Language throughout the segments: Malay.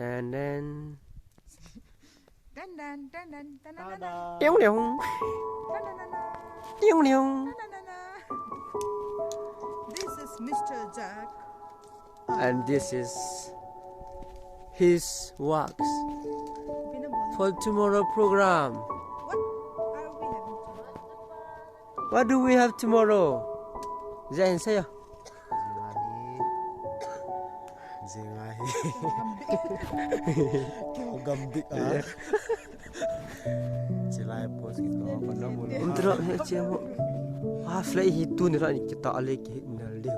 Dan dan. This is Mr. Jack. And this is his works for tomorrow program. What do we have tomorrow? Zain saya. Gambih Silai pos gitu apa nama Untuk cemo. Fly hitu ni lah kita alih ke nal dia.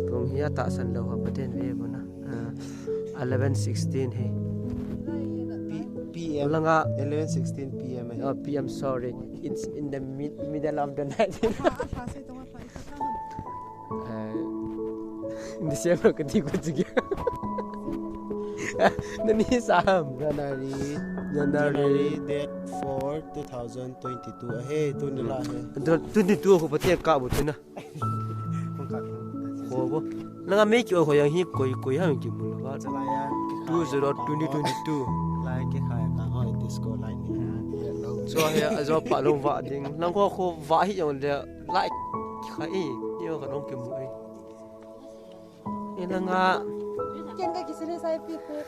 Pung hiya tak san lo apa den we bona. 11:16 hey. PM Langa 11:16 PM. Oh, PM, sorry. It's in the middle of the night. Hindi siya magkatigot sige. Nani Sam? January date 4, 2022. Ito nila 22 ko pati ka buto na. Ko Langa make ko yang hi koi ha ki mulo ba. 2022. Lai ke kaya ka ho disco line ni. So ya pa long va ding. Nang ko va hi yang le like khai yo ka nong ki mu ai. Nga Kenga kisine sai pi ko.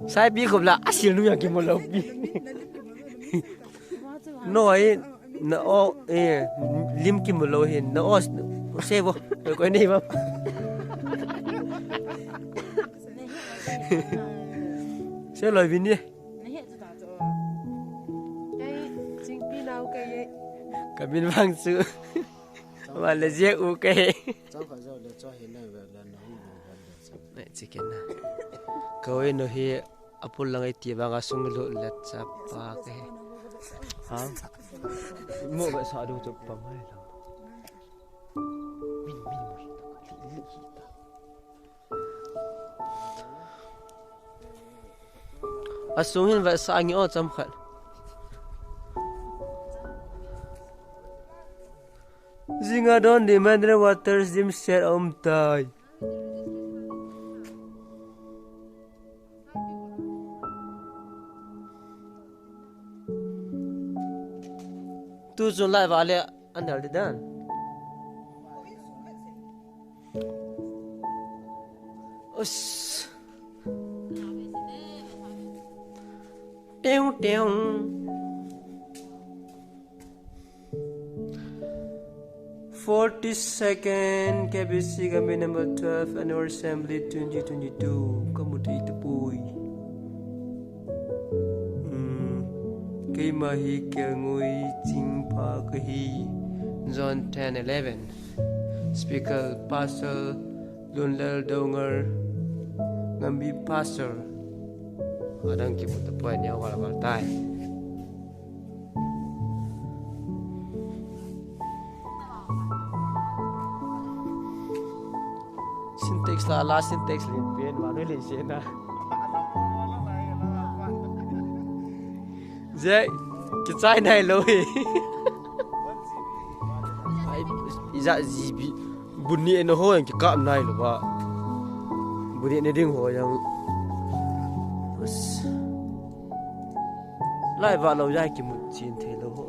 sai bi ko la asil nu yang ki mo lo bi no ai na o lim ki mo lo hin na o se bo ko ni ba se lo bi ni Chính pi nào cái ka bin bang su wa le je u ke Trong phải rồi để cho hiện này về là nó ne chicken na ko no hi apul lang ai ti ba nga sung lo let sa pa ke ha mo ba sa do to pa mai la min mo asungin va sa ngi o cham khat zinga don demand water sim set tai tu zon lai vale andal de dan us teo 42nd KBC Gambih number 12 annual assembly 2022 kamuti tepui kay mahi kya ngui jingpa kahi zone 10-11 speaker pastor lunlal dongar Gambih pastor adang kipu tepuan yang wal tai syntax la syntax lin pen wa le sena Zai kita nai lo he ai iza zibi bunni no ho yang ka nai lo ba bunni ne ding ho yang lai ba lo yai ki mu chin the lo ho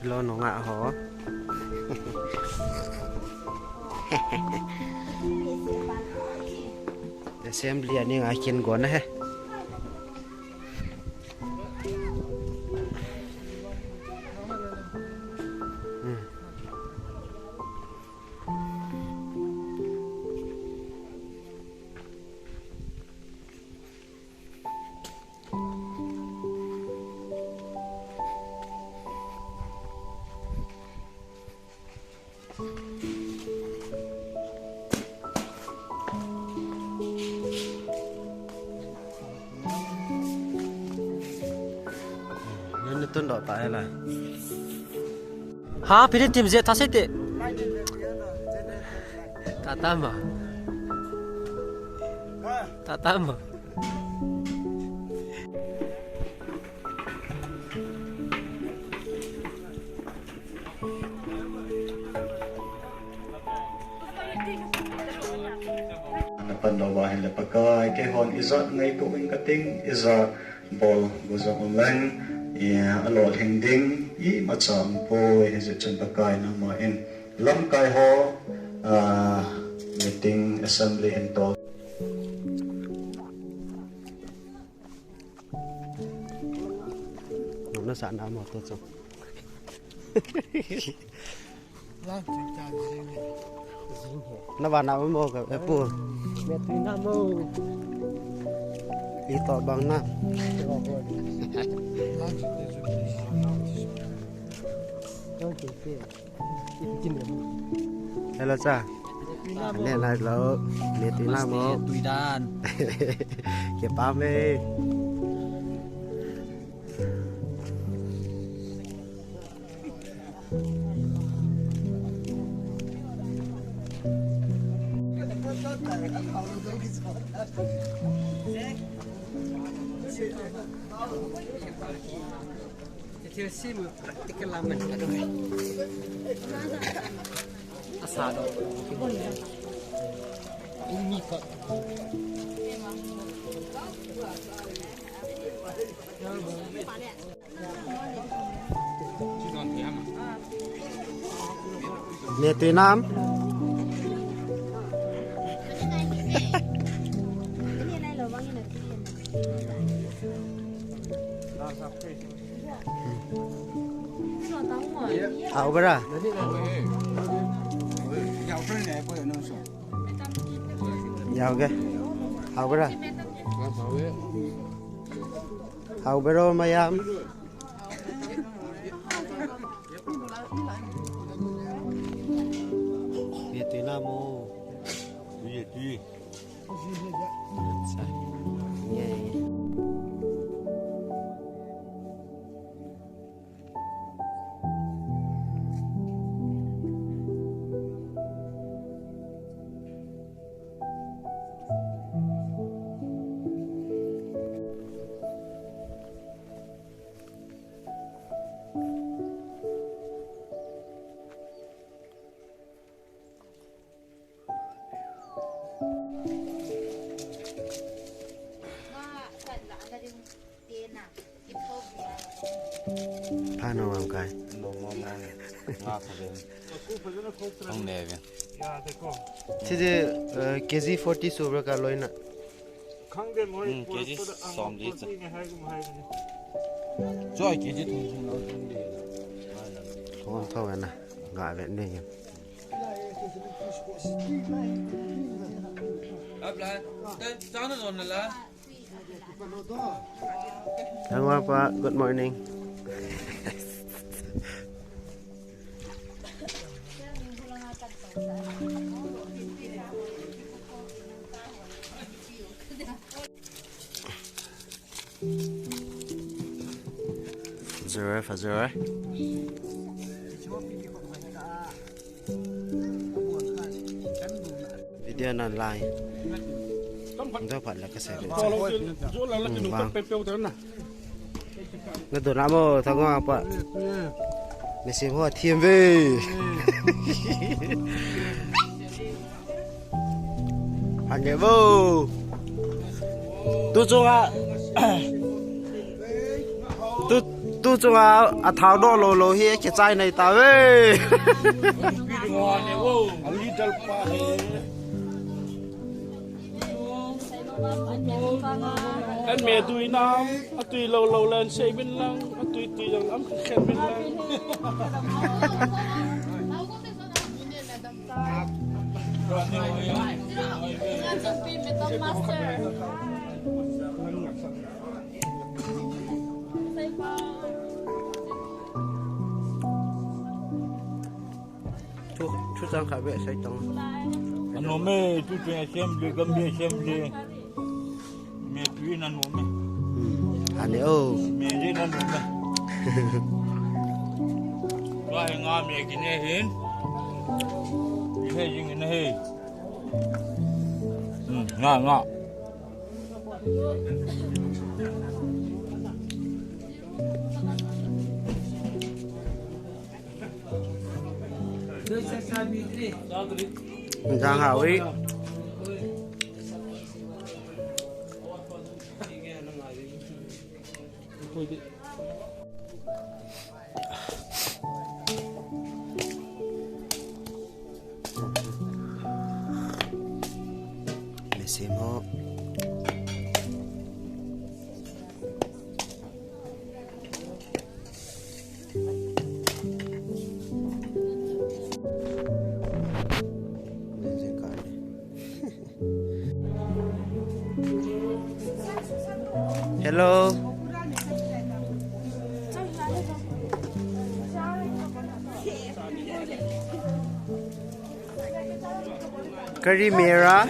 lo nó ngạ hó để xem liền như ai kiên quán này nên tuần đỏ tại là Ha, pilih tim Z tak sedek. Tak tambah. Tak tambah. Napan lawa hele pakai ke hon izat ngai ko ing kating izat bol gozong online ya alol hengding I macam po heze chen pakai nama in lam kai ho meeting assembly and talk nó sẵn đã một tốt rồi nó vào nào mới mua cái Apple Mẹ tuy nam mô. đi tỏ bằng nam hay là sao này là lỡ mẹ tuy nam mô Tuy dan. kẹp bám đi Kecil sim praktikal laman aduh. Asal. Ini kok. mẹ tuy nam ảo bữa ra giàu cái ảo bữa ra ảo bữa rồi mày am Việt Nam mô Việt Duy Ano ang kay? Không nè kìa. Thế KG 40 sobre cả lối nè. Cái gì xóm gì chứ? Rồi cái gì thùng nó thùng đi. Không thôi nè, ngại vậy này. Ấp lại, đây cháu nó rồi là. Hello Pak, good morning. Fazure. Video nan live. Không phải là cái xe nó tụi nó mô thằng ngon apa mày xem hoa thiên về hàng nghề vô tu chung à tu chung à tháo đo lồ lồ hi cái chai này ta ơi anh mẹ tụi nam tụi lâu lâu lên xe bên lăng tụi rằng ấm khen bên lăng chú trang khai vệ xây trong anh mẹ tụi xem đi Gambih xem đi mẹ tụi anh mẹ anh ấy mẹ đi anh mẹ cái ngà mẹ cái này hin cái gì cái này ngà ngà Giang hảo ý để xem họ hello curry mera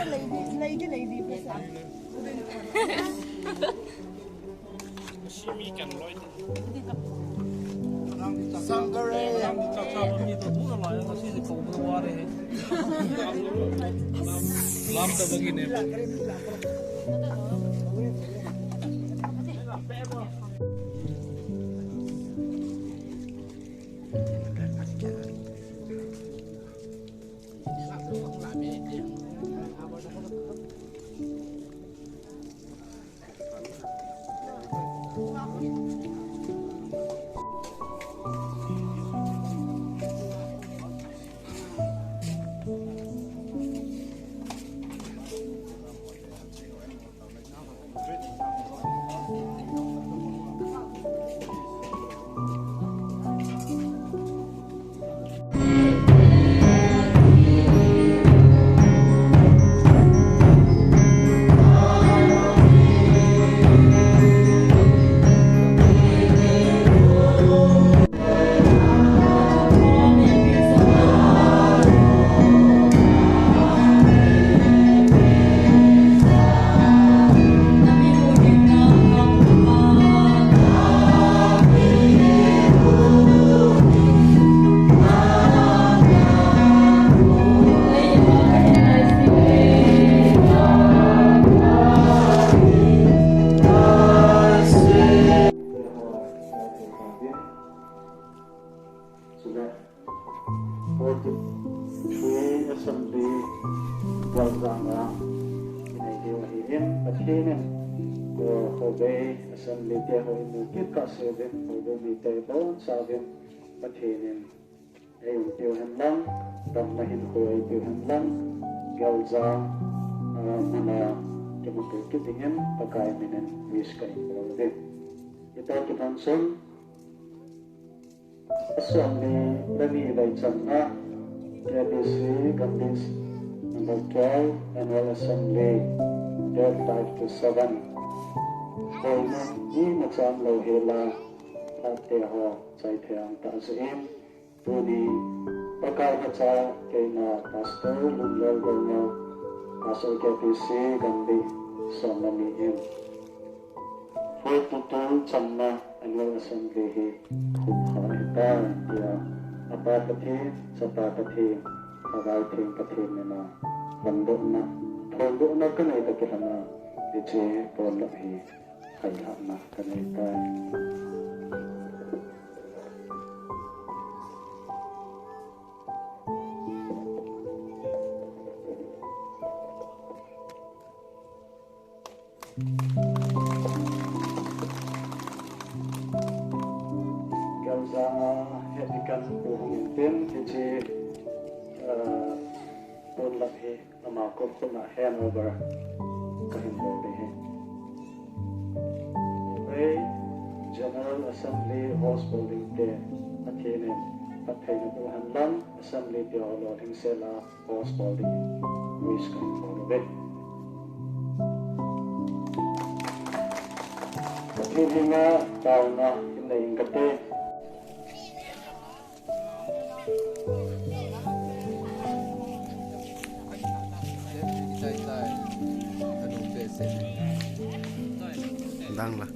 Gambih No.12 General Assembly, date 5 to 7. Boyman ni macam lohela ate ho sai thiang ta seem tuni pakai baca kena pastor lumlal golna pastor KPC Gambih Somani em. Foi tutul chamna annual assembly hi khumha dia apa pati sapa pati agai thing pati na thondo na kanai ta kirana eche pon la hi hai na kanai ta Thank you. hongin tin hiji pun lahi ama kom kuna handover kahin bode he General Assembly House Building te athine pathaina ko hanlam assembly te olo hingsela House Building wish kahin bode Hinga tauna hinay ingate Dang lah.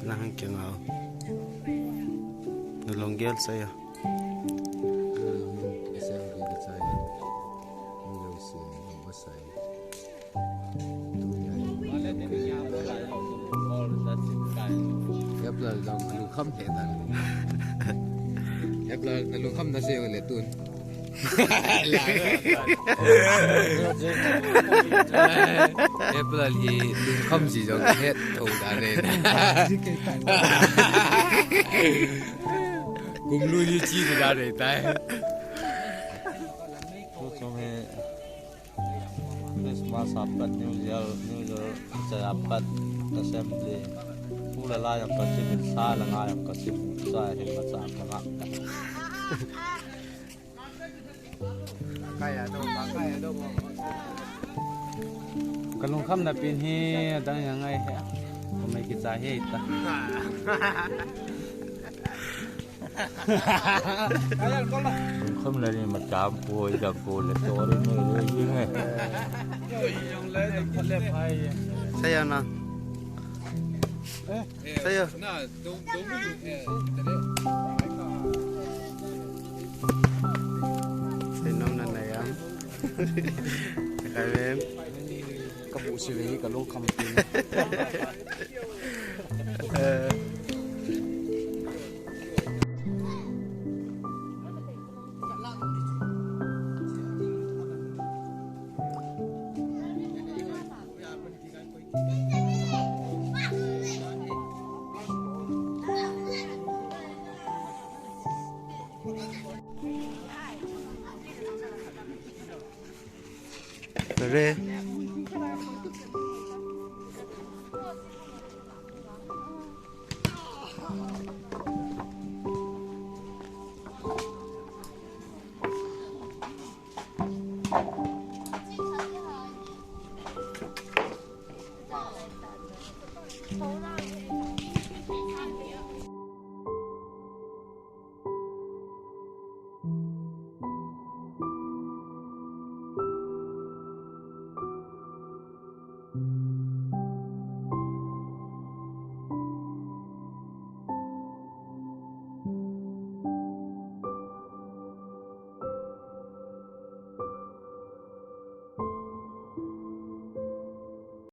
Nang kengau. Nolonggel saya. Là lùng khăm thế ta ép là lùng khăm ta sẽ lấy tuôn ép là gì lùng khăm gì rồi hết thầu đã lên cùng lui như chi thì đã để tay Christmas dapat New Year dapat Assembly Pula yang kasih salah yang kasih saya hebat sangat Kaya tu. Kalau kamu nak pilih ada yang ay ya, kami kita hita. Kamu lagi macam boy dah boleh turun ni ni. Yang lain boleh pay. Saya nak. Saya. Nah, dong Senom na yang. Kalian. kamu sini kalau kamu Boleh.